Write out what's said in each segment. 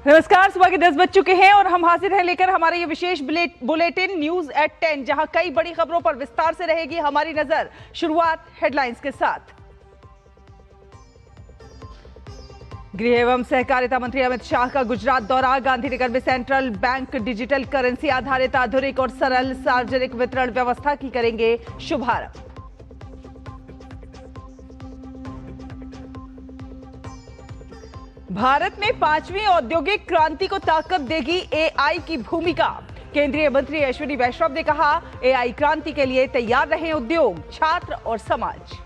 नमस्कार, सुबह के 10 बज चुके हैं और हम हाजिर हैं लेकर हमारा ये विशेष बुलेटिन न्यूज एट 10, जहां कई बड़ी खबरों पर विस्तार से रहेगी हमारी नजर। शुरुआत हेडलाइंस के साथ। गृह एवं सहकारिता मंत्री अमित शाह का गुजरात दौरा। गांधीनगर में सेंट्रल बैंक डिजिटल करेंसी आधारित आधुनिक और सरल सार्वजनिक वितरण व्यवस्था की करेंगे शुभारंभ। भारत में 5वीं औद्योगिक क्रांति को ताकत देगी एआई की भूमिका। केंद्रीय मंत्री अश्विनी वैष्णव ने कहा, एआई क्रांति के लिए तैयार रहें उद्योग, छात्र और समाज।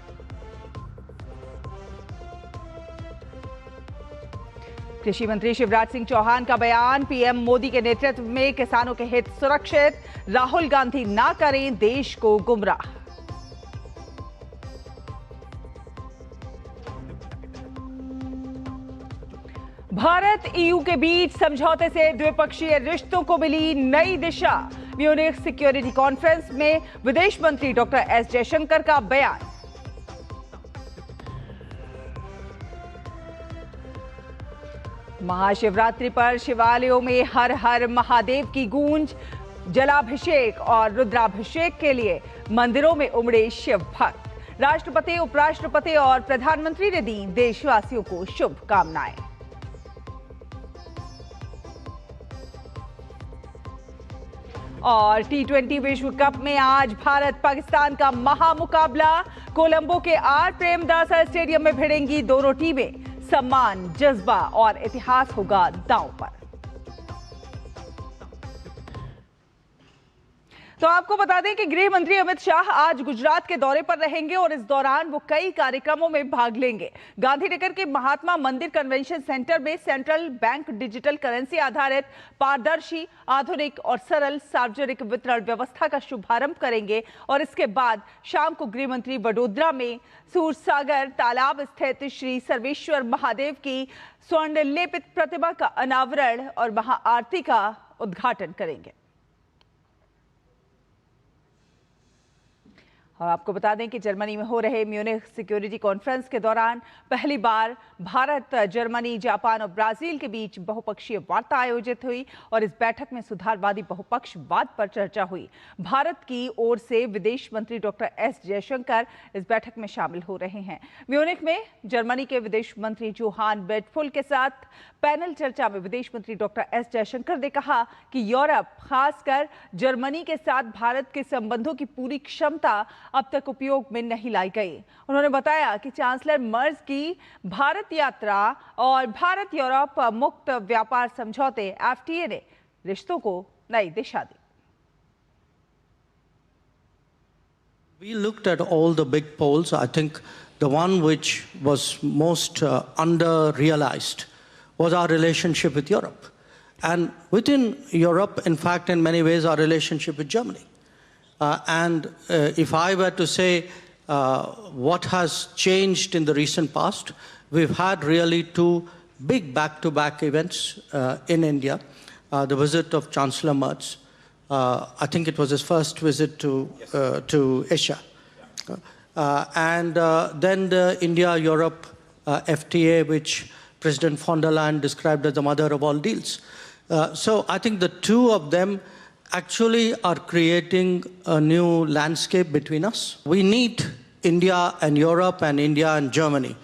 कृषि मंत्री शिवराज सिंह चौहान का बयान। पीएम मोदी के नेतृत्व में किसानों के हित सुरक्षित। राहुल गांधी ना करें देश को गुमराह। भारत ईयू के बीच समझौते से द्विपक्षीय रिश्तों को मिली नई दिशा। म्यूनिख सिक्योरिटी कॉन्फ्रेंस में विदेश मंत्री डॉक्टर एस जयशंकर का बयान। महाशिवरात्रि पर शिवालयों में हर हर महादेव की गूंज। जलाभिषेक और रुद्राभिषेक के लिए मंदिरों में उमड़े शिव भक्त। राष्ट्रपति, उपराष्ट्रपति और प्रधानमंत्री ने दी देशवासियों को शुभकामनाएं। और टी20 विश्व कप में आज भारत पाकिस्तान का महामुकाबला। कोलंबो के आर प्रेमदासा स्टेडियम में भिड़ेंगी दोनों टीमें। सम्मान, जज्बा और इतिहास होगा दांव पर। तो आपको बता दें कि गृह मंत्री अमित शाह आज गुजरात के दौरे पर रहेंगे और इस दौरान वो कई कार्यक्रमों में भाग लेंगे। गांधीनगर के महात्मा मंदिर कन्वेंशन सेंटर में सेंट्रल बैंक डिजिटल करेंसी आधारित पारदर्शी, आधुनिक और सरल सार्वजनिक वितरण व्यवस्था का शुभारंभ करेंगे और इसके बाद शाम को गृह मंत्री वडोदरा में सूरसागर तालाब स्थित श्री सर्वेश्वर महादेव की स्वर्ण लेपित प्रतिमा का अनावरण और महाआरती का उद्घाटन करेंगे। और आपको बता दें कि जर्मनी में हो रहे म्यूनिख सिक्योरिटी कॉन्फ्रेंस के दौरान पहली बार भारत, जर्मनी, जापान और ब्राजील के बीच बहुपक्षीय वार्ता आयोजित हुई और इस बैठक में सुधारवादी बहुपक्षवाद पर चर्चा हुई। भारत की ओर से विदेश मंत्री डॉक्टर एस जयशंकर इस बैठक में शामिल हो रहे हैं। म्यूनिख में जर्मनी के विदेश मंत्री जोहान बेडफुल के साथ पैनल चर्चा में विदेश मंत्री डॉक्टर एस जयशंकर ने कहा कि यूरोप, खासकर जर्मनी के साथ भारत के संबंधों की पूरी क्षमता अब तक उपयोग में नहीं लाई गई। उन्होंने बताया कि चांसलर मर्ज की भारत यात्रा और भारत यूरोप मुक्त व्यापार समझौते एफटीए ने रिश्तों को नई दिशा दी। We looked at all the big polls. I think the one which was most under-realized was our relationship with Europe. And within Europe, in fact, in many ways, our relationship with Germany. If I were to say what has changed in the recent past, we've had really two big back-to-back events in India. The visit of Chancellor Merz. I think it was his first visit to Asia. Then the India-Europe FTA, which President von der Leyen described as the mother of all deals. So I think the two of them actually are creating a new landscape between us. We need India and Europe and India and Germany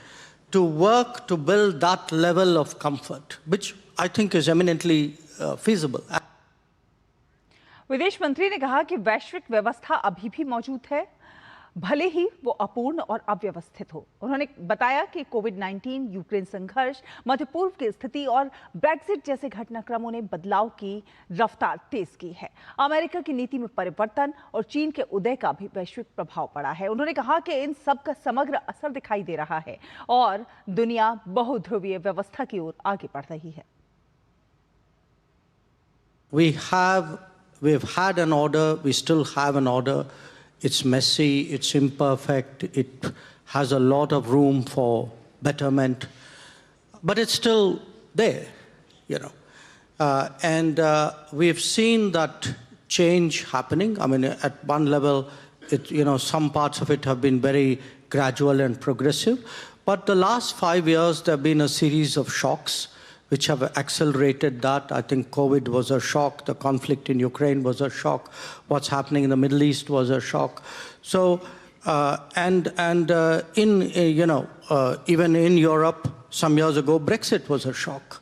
to work to build that level of comfort, which I think is eminently feasible. विदेश मंत्री ने कहा कि वैश्विक व्यवस्था अभी भी मौजूद है, भले ही वो अपूर्ण और अव्यवस्थित हो। उन्होंने बताया कि कोविड-19, यूक्रेन संघर्ष, मध्य पूर्व की स्थिति और ब्रेक्सिट जैसे घटनाक्रमों ने बदलाव की रफ्तार तेज की है। अमेरिका की नीति में परिवर्तन और चीन के उदय का भी वैश्विक प्रभाव पड़ा है। उन्होंने कहा कि इन सब का समग्र असर दिखाई दे रहा है और दुनिया बहुध्रुवीय व्यवस्था की ओर आगे बढ़ रही है। We've had an order, we still have an order. It's messy, it's imperfect, it has a lot of room for betterment, but it's still there, you know. We've seen that change happening. I mean, at one level, some parts of it have been very gradual and progressive. But the last 5 years, there have been a series of shocks which have accelerated that. I think COVID was a shock. The conflict in Ukraine was a shock. What's happening in the Middle East was a shock. So, even in Europe, some years ago, Brexit was a shock.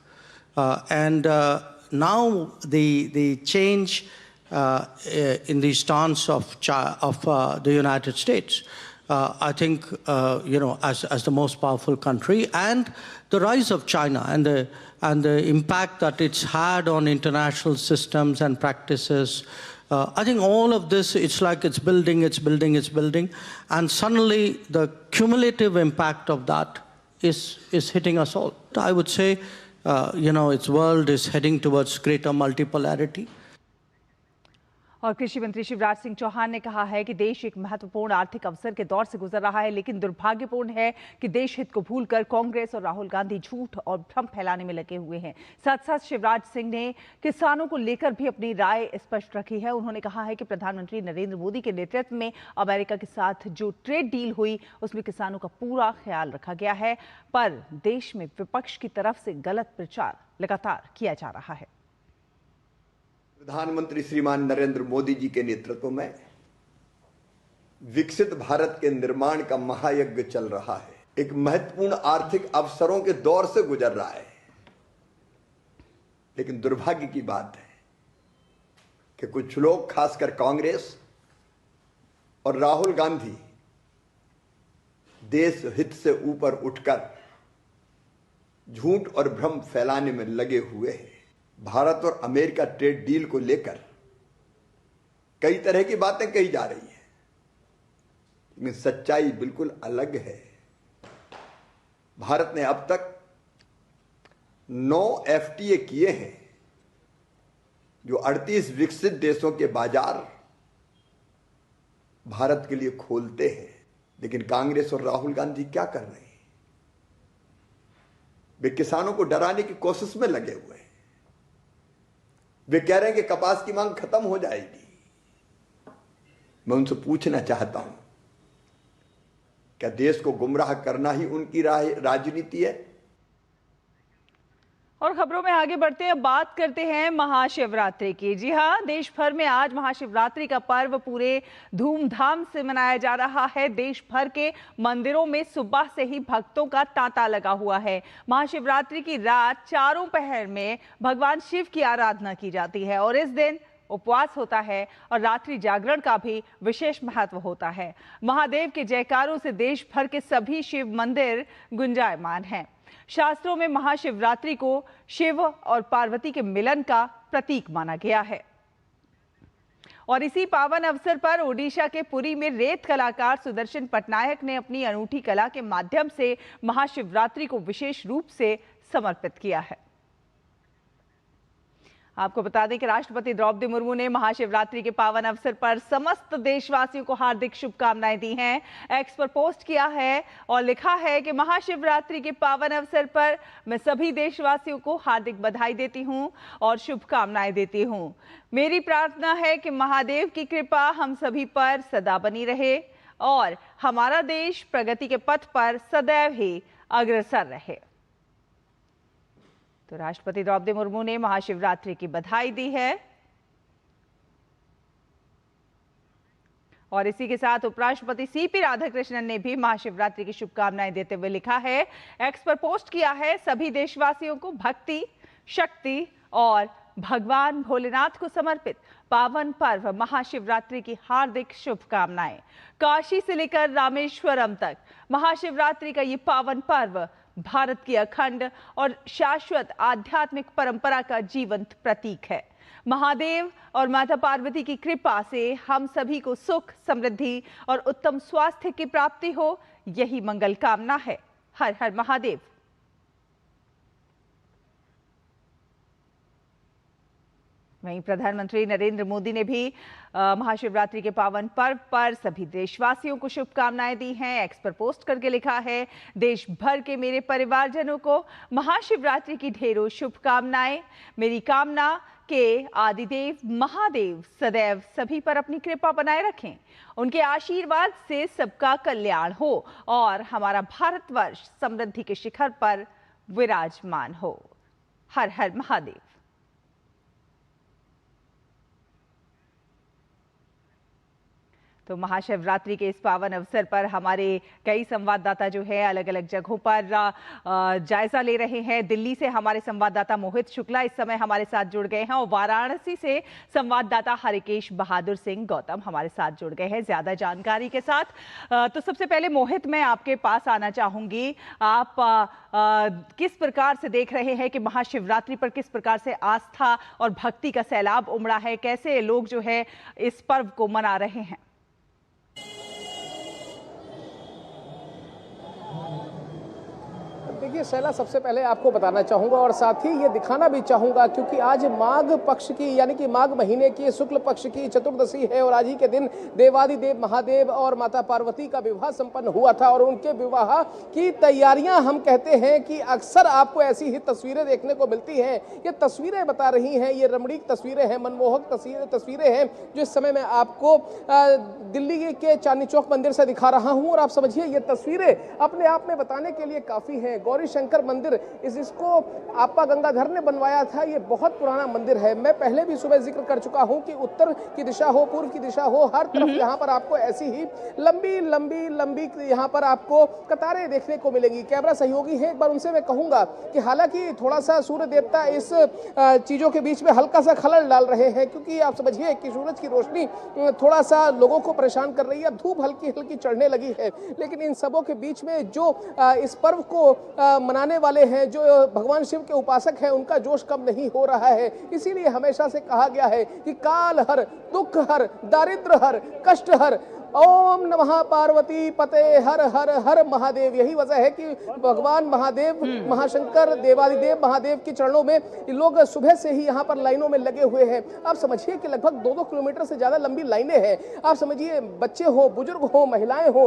Now the change in the stance of the United States, I think, as the most powerful country, and the rise of China and the impact that it's had on international systems and practices. I think all of this, it's like it's building, and suddenly the cumulative impact of that is hitting us all. I would say, its world is heading towards greater multipolarity. और कृषि मंत्री शिवराज सिंह चौहान ने कहा है कि देश एक महत्वपूर्ण आर्थिक अवसर के दौर से गुजर रहा है, लेकिन दुर्भाग्यपूर्ण है कि देश हित को भूलकर कांग्रेस और राहुल गांधी झूठ और भ्रम फैलाने में लगे हुए हैं। साथ साथ शिवराज सिंह ने किसानों को लेकर भी अपनी राय स्पष्ट रखी है। उन्होंने कहा है कि प्रधानमंत्री नरेंद्र मोदी के नेतृत्व में अमेरिका के साथ जो ट्रेड डील हुई उसमें किसानों का पूरा ख्याल रखा गया है, पर देश में विपक्ष की तरफ से गलत प्रचार लगातार किया जा रहा है। प्रधानमंत्री श्रीमान नरेंद्र मोदी जी के नेतृत्व में विकसित भारत के निर्माण का महायज्ञ चल रहा है। एक महत्वपूर्ण आर्थिक अवसरों के दौर से गुजर रहा है, लेकिन दुर्भाग्य की बात है कि कुछ लोग, खासकर कांग्रेस और राहुल गांधी, देश हित से ऊपर उठकर झूठ और भ्रम फैलाने में लगे हुए हैं। भारत और अमेरिका ट्रेड डील को लेकर कई तरह की बातें कही जा रही हैं, लेकिन सच्चाई बिल्कुल अलग है। भारत ने अब तक 9 FTA किए हैं, जो 38 विकसित देशों के बाजार भारत के लिए खोलते हैं। लेकिन कांग्रेस और राहुल गांधी क्या कर रहे हैं? वे किसानों को डराने की कोशिश में लगे हुए हैं। वे कह रहे हैं कि कपास की मांग खत्म हो जाएगी। मैं उनसे पूछना चाहता हूं, क्या देश को गुमराह करना ही उनकी राजनीति है? और खबरों में आगे बढ़ते हैं, बात करते हैं महाशिवरात्रि की। जी हां, देश भर में आज महाशिवरात्रि का पर्व पूरे धूमधाम से मनाया जा रहा है। देश भर के मंदिरों में सुबह से ही भक्तों का तांता लगा हुआ है। महाशिवरात्रि की रात चारों पहर में भगवान शिव की आराधना की जाती है और इस दिन उपवास होता है और रात्रि जागरण का भी विशेष महत्व होता है। महादेव के जयकारों से देश भर के सभी शिव मंदिर गुंजायमान हैं। शास्त्रों में महाशिवरात्रि को शिव और पार्वती के मिलन का प्रतीक माना गया है और इसी पावन अवसर पर ओडिशा के पुरी में रेत कलाकार सुदर्शन पटनायक ने अपनी अनूठी कला के माध्यम से महाशिवरात्रि को विशेष रूप से समर्पित किया है। आपको बता दें कि राष्ट्रपति द्रौपदी मुर्मू ने महाशिवरात्रि के पावन अवसर पर समस्त देशवासियों को हार्दिक शुभकामनाएं दी हैं। एक्स पर पोस्ट किया है और लिखा है कि महाशिवरात्रि के पावन अवसर पर मैं सभी देशवासियों को हार्दिक बधाई देती हूं और शुभकामनाएं देती हूं। मेरी प्रार्थना है कि महादेव की कृपा हम सभी पर सदा बनी रहे और हमारा देश प्रगति के पथ पर सदैव ही अग्रसर रहे। तो राष्ट्रपति द्रौपदी मुर्मू ने महाशिवरात्रि की बधाई दी है और इसी के साथ उपराष्ट्रपति सीपी राधाकृष्णन ने भी महाशिवरात्रि की शुभकामनाएं देते हुए लिखा है, एक्स पर पोस्ट किया है, सभी देशवासियों को भक्ति, शक्ति और भगवान भोलेनाथ को समर्पित पावन पर्व महाशिवरात्रि की हार्दिक शुभकामनाएं। काशी से लेकर रामेश्वरम तक महाशिवरात्रि का ये पावन पर्व भारत की अखंड और शाश्वत आध्यात्मिक परंपरा का जीवंत प्रतीक है। महादेव और माता पार्वती की कृपा से हम सभी को सुख, समृद्धि और उत्तम स्वास्थ्य की प्राप्ति हो, यही मंगल कामना है। हर हर महादेव। वहीं प्रधानमंत्री नरेंद्र मोदी ने भी महाशिवरात्रि के पावन पर्व पर सभी देशवासियों को शुभकामनाएं दी हैं। एक्स पर पोस्ट करके लिखा है, देश भर के मेरे परिवारजनों को महाशिवरात्रि की ढेरों शुभकामनाएं। मेरी कामना के आदिदेव महादेव सदैव सभी पर अपनी कृपा बनाए रखें। उनके आशीर्वाद से सबका कल्याण हो और हमारा भारतवर्ष समृद्धि के शिखर पर विराजमान हो। हर हर महादेव। तो महाशिवरात्रि के इस पावन अवसर पर हमारे कई संवाददाता जो है अलग अलग जगहों पर जायजा ले रहे हैं। दिल्ली से हमारे संवाददाता मोहित शुक्ला इस समय हमारे साथ जुड़ गए हैं और वाराणसी से संवाददाता हरिकेश बहादुर सिंह गौतम हमारे साथ जुड़ गए हैं ज्यादा जानकारी के साथ। तो सबसे पहले मोहित, मैं आपके पास आना चाहूंगी। आप किस प्रकार से देख रहे हैं कि महाशिवरात्रि पर किस प्रकार से आस्था और भक्ति का सैलाब उमड़ा है, कैसे लोग जो है इस पर्व को मना रहे हैं? देखिए शैला, सबसे पहले आपको बताना चाहूँगा और साथ ही ये दिखाना भी चाहूँगा क्योंकि आज माघ पक्ष की यानी कि माघ महीने की शुक्ल पक्ष की चतुर्दशी है और आज ही के दिन देवादिदेव महादेव और माता पार्वती का विवाह संपन्न हुआ था और उनके विवाह की तैयारियां हम कहते हैं कि अक्सर आपको ऐसी ही तस्वीरें देखने को मिलती हैं। ये तस्वीरें बता रही हैं, ये रमणीक तस्वीरें हैं, मनमोहक तस्वीरें हैं जो इस समय मैं आपको दिल्ली के चांदनी चौक मंदिर से दिखा रहा हूँ। और आप समझिए ये तस्वीरें अपने आप में बताने के लिए काफ़ी हैं। गौरी शंकर मंदिर इसको आपा गंगाधर ने बनवाया था। ये बहुत पुराना मंदिर है। मैं पहले भी सुबह जिक्र कर चुका हूं कि उत्तर की दिशा हो, पूर्व की दिशा हो, हर तरफ यहां पर आपको ऐसी ही लंबी लंबी लंबी यहां पर आपको कतारें देखने को मिलेंगी। कैमरा सहयोगी हैं, एक बार उनसे मैं कहूंगा कि हालांकि थोड़ा सा सूर्य देवता इस चीजों के बीच में हल्का सा खलल डाल रहे हैं क्योंकि आप समझिए कि सूरज की रोशनी थोड़ा सा लोगों को परेशान कर रही है। धूप हल्की हल्की चढ़ने लगी है, लेकिन इन सबों के बीच में जो इस पर्व को मनाने वाले हैं, जो भगवान शिव के उपासक हैं, उनका जोश कम नहीं हो रहा है। इसीलिए हमेशा से कहा गया है कि काल हर, दुख हर, दारिद्र हर, कष्ट हर, ओम नमः पार्वती पते हर हर हर महादेव। यही वजह है कि भगवान महादेव, महाशंकर, देवादिदेव महादेव के चरणों में लोग सुबह से ही यहाँ पर लाइनों में लगे हुए हैं। आप समझिए कि लगभग 2-2 किलोमीटर से ज्यादा लंबी लाइनें हैं। आप समझिए बच्चे हो, बुजुर्ग हो, महिलाएं हो,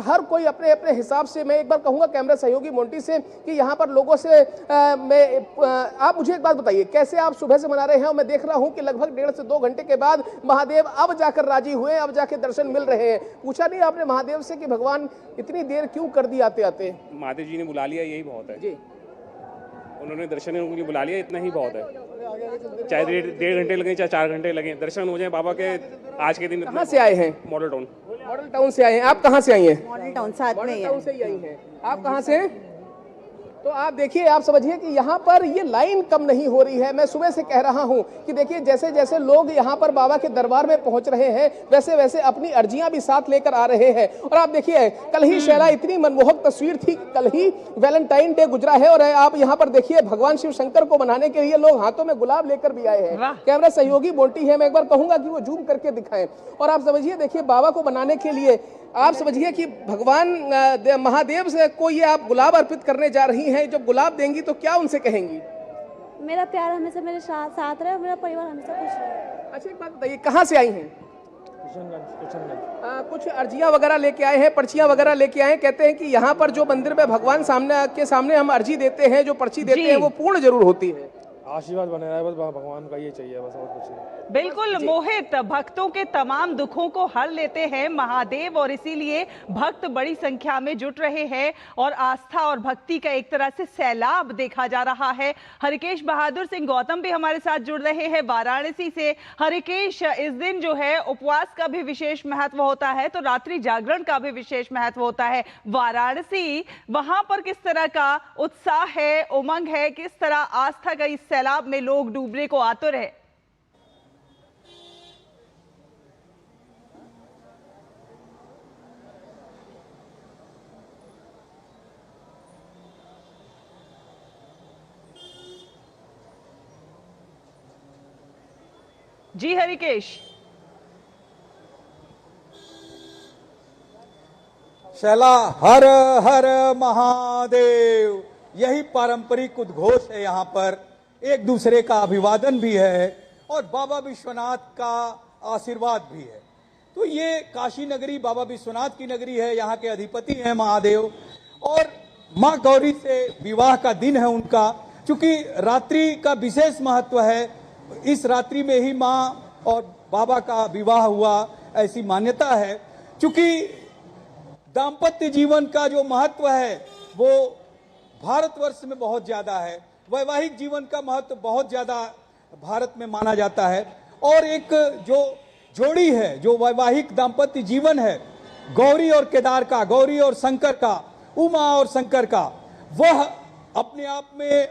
हर कोई अपने अपने हिसाब से। मैं एक बार कहूंगा कैमरा सहयोगी मोंटी से कि यहाँ पर लोगों से आप मुझे एक बात बताइए, कैसे आप सुबह से मना रहे हैं? और मैं देख रहा हूँ कि लगभग 1.5 से 2 घंटे के बाद महादेव अब जाकर राजी हुए, अब जाके दर्शन मिल रहे हैं। पूछा नहीं आपने महादेव से कि भगवान इतनी देर क्यों कर दी आते आते? महादेव जी ने बुला लिया, यही बहुत है जी। उन्होंने दर्शन के लिए बुला लिया, इतना ही बहुत है। चाहे 1.5 घंटे लगे, चाहे 4 घंटे लगे, दर्शन हो जाए बाबा के। आज के दिन कहाँ से आए हैं? Model town. मॉडल टाउन से आए हैं। आप कहाँ से आई हैं? मॉडल टाउन साथ में मॉडल टाउन से ही आई हैं। आप कहाँ से हैं? तो आप देखिए, आप समझिए कि यहाँ पर ये लाइन कम नहीं हो रही है। मैं सुबह से कह रहा हूँ कि देखिए जैसे जैसे लोग यहाँ पर बाबा के दरबार में पहुँच रहे हैं वैसे वैसे अपनी अर्जियां भी साथ लेकर आ रहे हैं। और आप देखिए कल ही शैला इतनी मनमोहक तस्वीर थी, कल ही वैलेंटाइन डे गुजरा है और आप यहाँ पर देखिए भगवान शिव शंकर को मनाने के लिए लोग हाथों में गुलाब लेकर भी आए हैं। कैमरा सहयोगी मोटी है, मैं एक बार कहूंगा कि वो जूम करके दिखाएं। और आप समझिए देखिए बाबा को मनाने के लिए आप समझिए कि भगवान महादेव से को ये आप गुलाब अर्पित करने जा रही हैं। जब गुलाब देंगी तो क्या उनसे कहेंगी? मेरा प्यार हमेशा मेरे साथ रहे, मेरा परिवार हमेशा खुश रहे। अच्छा एक बात बताइए, कहाँ से आई हैं? कुछ अर्जियां वगैरह लेके आए हैं, पर्चियां वगैरह लेके आए हैं। कहते हैं कि यहाँ पर जो मंदिर में भगवान सामने हम अर्जी देते हैं, जो पर्ची देते हैं वो पूर्ण जरूर होती है। आशीर्वाद बने रहा है, बस भगवान का ये चाहिए, बस और कुछ नहीं। बिल्कुल मोहित, भक्तों के तमाम दुखों को हर लेते हैं महादेव और इसीलिए भक्त बड़ी संख्या में जुट रहे हैं और आस्था और भक्ति का एक तरह से सैलाब देखा जा रहा है। हरिकेश बहादुर सिंह गौतम भी हमारे साथ जुड़ रहे हैं वाराणसी से। हरिकेश, इस दिन जो है उपवास का भी विशेष महत्व होता है, तो रात्रि जागरण का भी विशेष महत्व होता है। वाराणसी, वहां पर किस तरह का उत्साह है, उमंग है, किस तरह आस्था का इस सैलाब में लोग डूबने को आतुर है? जी हरिकेश। शैला, हर हर महादेव, यही पारंपरिक उद्घोष है। यहाँ पर एक दूसरे का अभिवादन भी है और बाबा विश्वनाथ का आशीर्वाद भी है। तो ये काशी नगरी बाबा विश्वनाथ की नगरी है, यहाँ के अधिपति हैं महादेव और माँ गौरी से विवाह का दिन है उनका। चूंकि रात्रि का विशेष महत्व है, इस रात्रि में ही माँ और बाबा का विवाह हुआ, ऐसी मान्यता है। चूंकि दाम्पत्य जीवन का जो महत्व है वो भारतवर्ष में बहुत ज्यादा है, वैवाहिक जीवन का महत्व बहुत ज्यादा भारत में माना जाता है। और एक जो जोड़ी है, जो वैवाहिक दाम्पत्य जीवन है गौरी और केदार का, गौरी और शंकर का, उमा और शंकर का, वह अपने आप में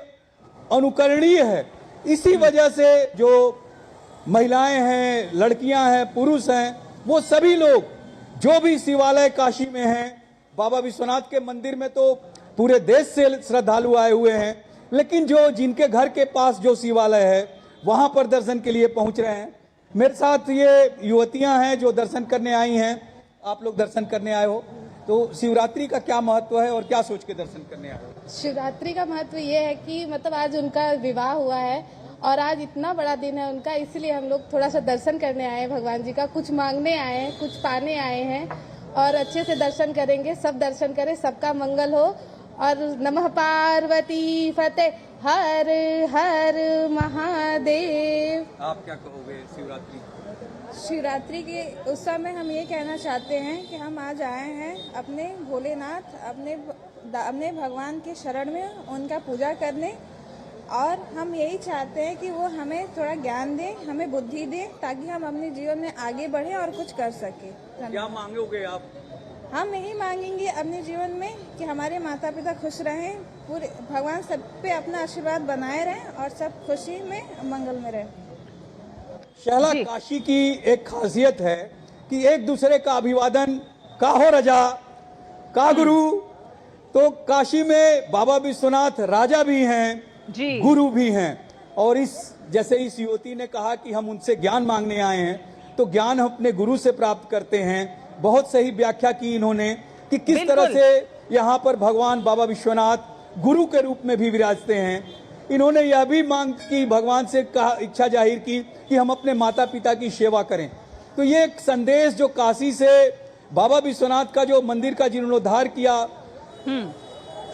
अनुकरणीय है। इसी वजह से जो महिलाएं हैं, लड़कियां हैं, पुरुष हैं, वो सभी लोग जो भी शिवालय काशी में हैं, बाबा विश्वनाथ के मंदिर में तो पूरे देश से श्रद्धालु आए हुए हैं, लेकिन जो जिनके घर के पास जो शिवालय है वहां पर दर्शन के लिए पहुंच रहे हैं। मेरे साथ ये युवतियां हैं जो दर्शन करने आई हैं। आप लोग दर्शन करने आए हो, तो शिवरात्रि का क्या महत्व है और क्या सोच के दर्शन करने आए हो? शिवरात्रि का महत्व ये है कि मतलब आज उनका विवाह हुआ है और आज इतना बड़ा दिन है उनका, इसलिए हम लोग थोड़ा सा दर्शन करने आए हैं भगवान जी का। कुछ मांगने आए हैं, कुछ पाने आए हैं और अच्छे से दर्शन करेंगे। सब दर्शन करें, सबका मंगल हो। और नमः पार्वती फतेह, हर हर महादेव। आप क्या कहोगे शिवरात्रि? शिवरात्रि के उत्सव में हम ये कहना चाहते हैं कि हम आज आए हैं अपने भोलेनाथ, अपने भगवान के शरण में उनका पूजा करने, और हम यही चाहते हैं कि वो हमें थोड़ा ज्ञान दें, हमें बुद्धि दें, ताकि हम अपने जीवन में आगे बढ़ें और कुछ कर सकें। क्या मांगोगे आप? हम यही मांगेंगे अपने जीवन में कि हमारे माता पिता खुश रहें, पूरे भगवान सब पे अपना आशीर्वाद बनाए रहें और सब खुशी में मंगल में रहें। शहला काशी की एक खासियत है कि एक दूसरे का अभिवादन, का हो रजा, का गुरु। तो काशी में बाबा विश्वनाथ राजा भी हैं, गुरु भी हैं। और जैसे इस युवती ने कहा कि हम उनसे ज्ञान मांगने आए हैं, तो ज्ञान हम अपने गुरु से प्राप्त करते हैं। बहुत सही व्याख्या की इन्होंने कि किस तरह से यहाँ पर भगवान बाबा विश्वनाथ गुरु के रूप में भी विराजते हैं। इन्होंने यह भी मांग की, भगवान से इच्छा जाहिर की कि हम अपने माता पिता की सेवा करें। तो ये एक संदेश जो काशी से बाबा विश्वनाथ का जो मंदिर का जीर्णोद्धार किया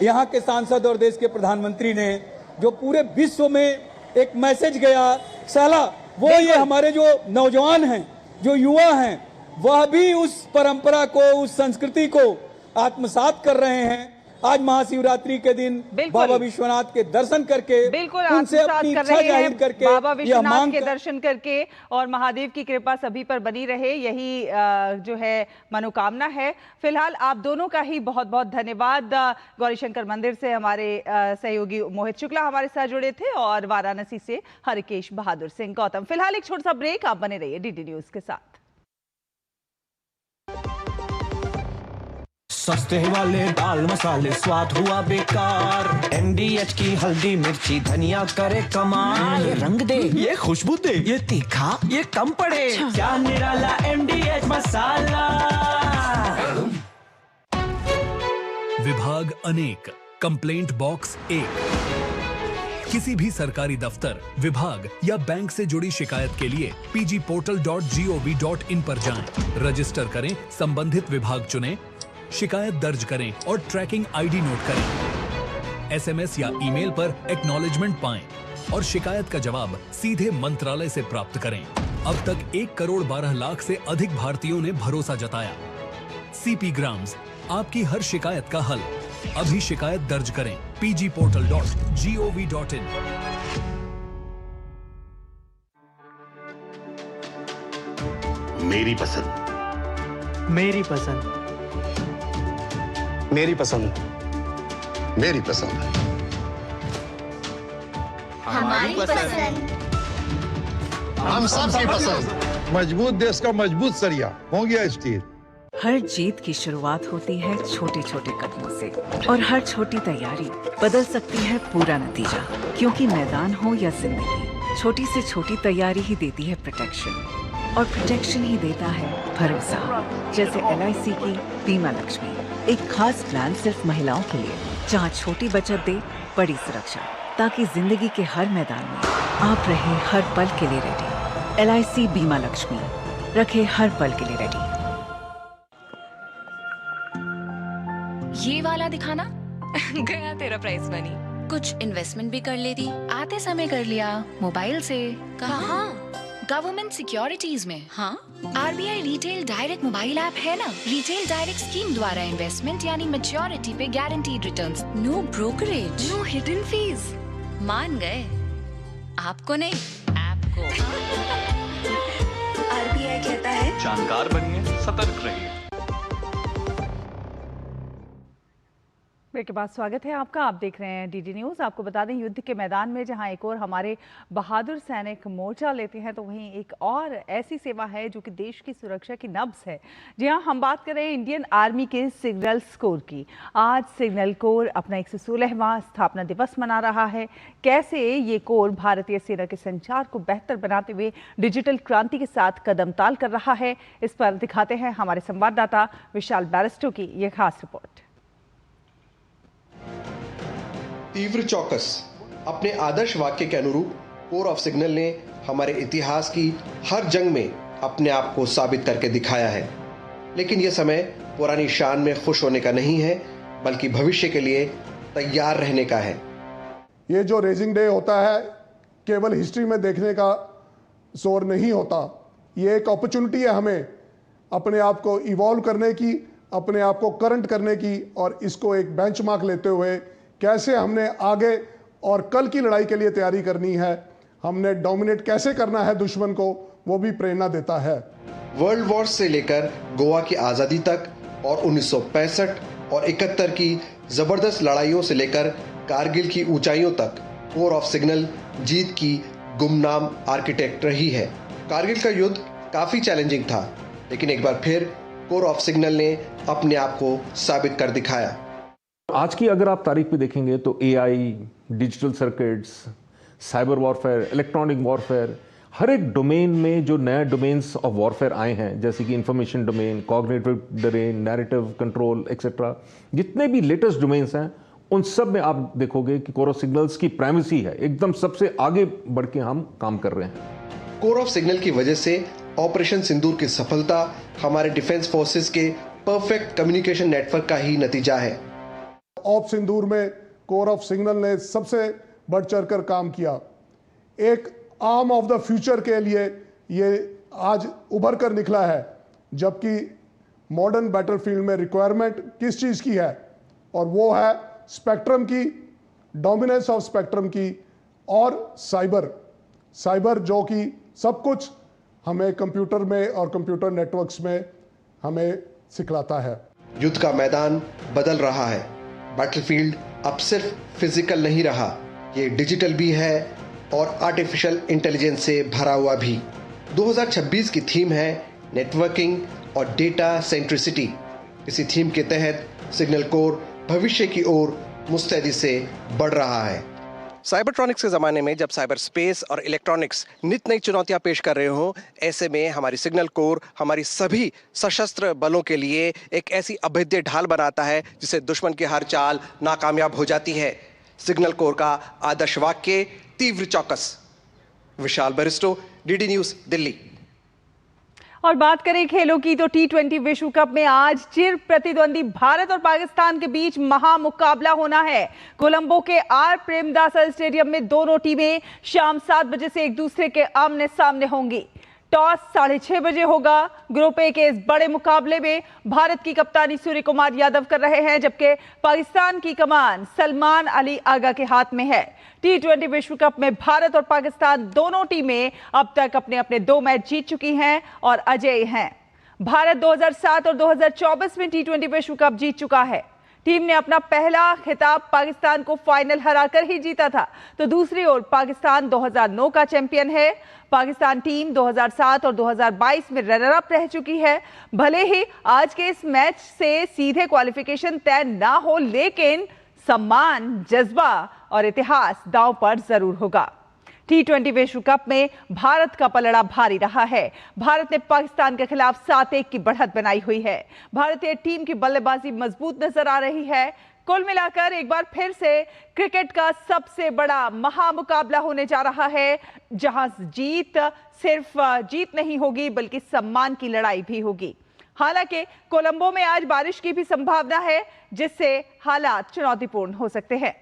यहाँ के सांसद और देश के प्रधानमंत्री ने, जो पूरे विश्व में एक मैसेज गया साला, वो ये हमारे जो नौजवान हैं, जो युवा हैं, वह भी उस परंपरा को, उस संस्कृति को आत्मसात कर रहे हैं। आज महाशिवरात्रि के दिन बाबा विश्वनाथ के दर्शन करके, बिल्कुल उनसे अपनी इच्छा जाहिर करके, बाबा विश्वनाथ के दर्शन करके और महादेव की कृपा सभी पर बनी रहे, यही जो है मनोकामना है। फिलहाल आप दोनों का ही बहुत बहुत धन्यवाद। गौरीशंकर मंदिर से हमारे सहयोगी मोहित शुक्ला हमारे साथ जुड़े थे और वाराणसी से हरिकेश बहादुर सिंह गौतम। फिलहाल एक छोटा सा ब्रेक, आप बने रहिए डीडी न्यूज के साथ। सस्ते वाले दाल मसाले स्वाद हुआ बेकार, MDH की हल्दी मिर्ची धनिया करे कमाल। ये रंग दे, ये खुशबू दे, ये तीखा, ये कम पड़े। क्या निराला MDH मसाला। विभाग अनेक, कंप्लेंट बॉक्स 1। किसी भी सरकारी दफ्तर, विभाग या बैंक से जुड़ी शिकायत के लिए pgportal.gov.in पर जाएं, रजिस्टर करें, संबंधित विभाग चुनें, शिकायत दर्ज करें और ट्रैकिंग ID नोट करें। SMS या ईमेल पर एक्नॉलेजमेंट पाएं और शिकायत का जवाब सीधे मंत्रालय से प्राप्त करें। अब तक 1 करोड़ 12 लाख से अधिक भारतीयों ने भरोसा जताया। CP ग्राम्स, आपकी हर शिकायत का हल। अभी शिकायत दर्ज करें pgportal.gov.in। मेरी पसंद, मेरी पसंद, मेरी पसंद, मेरी पसंद, हमारी पसंद, हम सबकी पसंद। मजबूत देश का मजबूत सरिया हो गया स्टील। हर जीत की शुरुआत होती है छोटे छोटे कदमों से और हर छोटी तैयारी बदल सकती है पूरा नतीजा। क्योंकि मैदान हो या जिंदगी, छोटी से छोटी तैयारी ही देती है प्रोटेक्शन और प्रोटेक्शन ही देता है भरोसा। जैसे LIC की बीमा लक्ष्मी, एक खास प्लान सिर्फ महिलाओं के लिए, जहां छोटी बचत दे बड़ी सुरक्षा, ताकि जिंदगी के हर मैदान में आप रहे हर पल के लिए रेडी। LIC बीमा लक्ष्मी, रखे हर पल के लिए रेडी। ये वाला दिखाना गया तेरा प्राइस मनी। कुछ इन्वेस्टमेंट भी कर लेती। आते समय कर लिया मोबाइल से। कहाँ? गवर्नमेंट सिक्योरिटीज में। हाँ? RBI retail direct mobile app है ना, रिटेल डायरेक्ट स्कीम द्वारा इन्वेस्टमेंट यानी मैच्योरिटी पे guaranteed returns. No brokerage, no hidden fees. मान गए, आपको नहीं, ऐप को। आरबीआई कहता है जानकार बनिए, सतर्क रहिए। ब्रेक के बाद स्वागत है आपका। आप देख रहे हैं डीडी न्यूज़। आपको बता दें, युद्ध के मैदान में जहां एक और हमारे बहादुर सैनिक मोर्चा लेते हैं, तो वहीं एक और ऐसी सेवा है जो कि देश की सुरक्षा की नब्ज है। जी हां, हम बात कर रहे हैं इंडियन आर्मी के सिग्नल कोर की। आज सिग्नल कोर अपना 116वां स्थापना दिवस मना रहा है। कैसे ये कोर भारतीय सेना के संचार को बेहतर बनाते हुए डिजिटल क्रांति के साथ कदम ताल कर रहा है, इस पर दिखाते हैं हमारे संवाददाता विशाल बैरिस्टो की ये खास रिपोर्ट। तीव्र चौकस अपने आदर्श वाक्य के अनुरूप कोर ऑफ सिग्नल ने हमारे इतिहास की हर जंग में अपने आप को साबित करके दिखाया है। लेकिन यह समय पुरानी शान में खुश होने का नहीं है, बल्कि भविष्य के लिए तैयार रहने का है। ये जो रेजिंग डे होता है, केवल हिस्ट्री में देखने का जोर नहीं होता। ये एक अपॉर्चुनिटी है हमें अपने आप को इवॉल्व करने की, अपने आप को करंट करने की, और इसको एक बेंचमार्क लेते हुए कैसे हमने आगे और कल की लड़ाई के लिए तैयारी करनी है, हमने डोमिनेट कैसे करना है दुश्मन को, वो भी प्रेरणा देता है। वर्ल्ड वॉर से लेकर गोवा की आजादी तक और 1965 और 71 की जबरदस्त लड़ाइयों से लेकर कारगिल की ऊंचाइयों तक कोर ऑफ सिग्नल जीत की गुमनाम आर्किटेक्ट रही है। कारगिल का युद्ध काफी चैलेंजिंग था, लेकिन एक बार फिर कोर ऑफ सिग्नल ने अपने आप को साबित कर दिखाया। आज की अगर आप तारीख पे देखेंगे तो AI, digital circuits, cyber warfare, electronic warfare, हर एक डोमेन में जो नए डोमेन्स ऑफ वॉरफेयर आए हैं, जैसे कि information domain, cognitive domain, narrative control etcetera, जितने भी लेटेस्ट डोमेन्स हैं, उन सब में आप देखोगे कि कोर ऑफ सिग्नल्स की प्राइमेसी है। एकदम सबसे आगे बढ़ के हम काम कर रहे हैं। कोर ऑफ सिग्नल की वजह से ऑपरेशन सिंदूर की सफलता हमारे डिफेंस फोर्सेस के परफेक्ट कम्युनिकेशन नेटवर्क का ही नतीजा है। ऑप सिंदूर में कोर ऑफ सिग्नल ने सबसे बढ़ चढ़ कर काम किया। एक आर्म ऑफ द फ्यूचर के लिए ये आज उभर कर निकला है, जबकि मॉडर्न बैटलफील्ड में रिक्वायरमेंट किस चीज की है, और वो है स्पेक्ट्रम की, डोमिनेंस ऑफ स्पेक्ट्रम की, और साइबर जो कि सब कुछ हमें कंप्यूटर में और कंप्यूटर नेटवर्क्स में हमें सिखलाता है। युद्ध का मैदान बदल रहा है। बैटलफील्ड अब सिर्फ फिजिकल नहीं रहा, ये डिजिटल भी है और आर्टिफिशियल इंटेलिजेंस से भरा हुआ भी। 2026 की थीम है नेटवर्किंग और डेटा सेंट्रिसिटी। इसी थीम के तहत सिग्नल कोर भविष्य की ओर मुस्तैदी से बढ़ रहा है। साइबरट्रॉनिक्स के ज़माने में जब साइबर स्पेस और इलेक्ट्रॉनिक्स नित नई चुनौतियां पेश कर रहे हों, ऐसे में हमारी सिग्नल कोर हमारी सभी सशस्त्र बलों के लिए एक ऐसी अभेद्य ढाल बनाता है जिससे दुश्मन की हर चाल नाकामयाब हो जाती है। सिग्नल कोर का आदर्श वाक्य तीव्र चौकस। विशाल बैरिस्टो, डीडी न्यूज़, दिल्ली। और बात करें खेलों की, तो T20 विश्व कप में आज चिर प्रतिद्वंदी भारत और पाकिस्तान के बीच महामुकाबला होना है। कोलंबो के आर प्रेमदासा स्टेडियम में दोनों टीमें शाम 7 बजे से एक दूसरे के आमने सामने होंगी। टॉस 6:30 बजे होगा। ग्रुप ए के इस बड़े मुकाबले में भारत की कप्तानी सूर्य कुमार यादव कर रहे हैं, जबकि पाकिस्तान की कमान सलमान अली आगा के हाथ में है। T20 विश्व कप में भारत और पाकिस्तान दोनों टीमें अब तक अपने अपने 2 मैच जीत चुकी हैं और अजेय हैं। भारत 2007 और 2024 में T20 विश्व कप जीत चुका है। टीम ने अपना पहला खिताब पाकिस्तान को फाइनल हराकर ही जीता था, तो दूसरी ओर पाकिस्तान 2009 का चैंपियन है। पाकिस्तान टीम 2007 और 2022 में रनर अप रह चुकी है। भले ही आज के इस मैच से सीधे क्वालिफिकेशन तय ना हो, लेकिन सम्मान, जज्बा और इतिहास दांव पर जरूर होगा। T20 विश्व कप में भारत का पलड़ा भारी रहा है। भारत ने पाकिस्तान के खिलाफ 7-1 की बढ़त बनाई हुई है। भारतीय टीम की बल्लेबाजी मजबूत नजर आ रही है। कुल मिलाकर एक बार फिर से क्रिकेट का सबसे बड़ा महामुकाबला होने जा रहा है, जहां जीत सिर्फ जीत नहीं होगी बल्कि सम्मान की लड़ाई भी होगी। हालांकि कोलंबो में आज बारिश की भी संभावना है, जिससे हालात चुनौतीपूर्ण हो सकते हैं।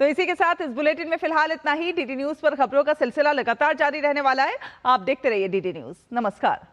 तो इसी के साथ इस बुलेटिन में फिलहाल इतना ही। डीडी न्यूज पर खबरों का सिलसिला लगातार जारी रहने वाला है। आप देखते रहिए डीडी न्यूज। नमस्कार।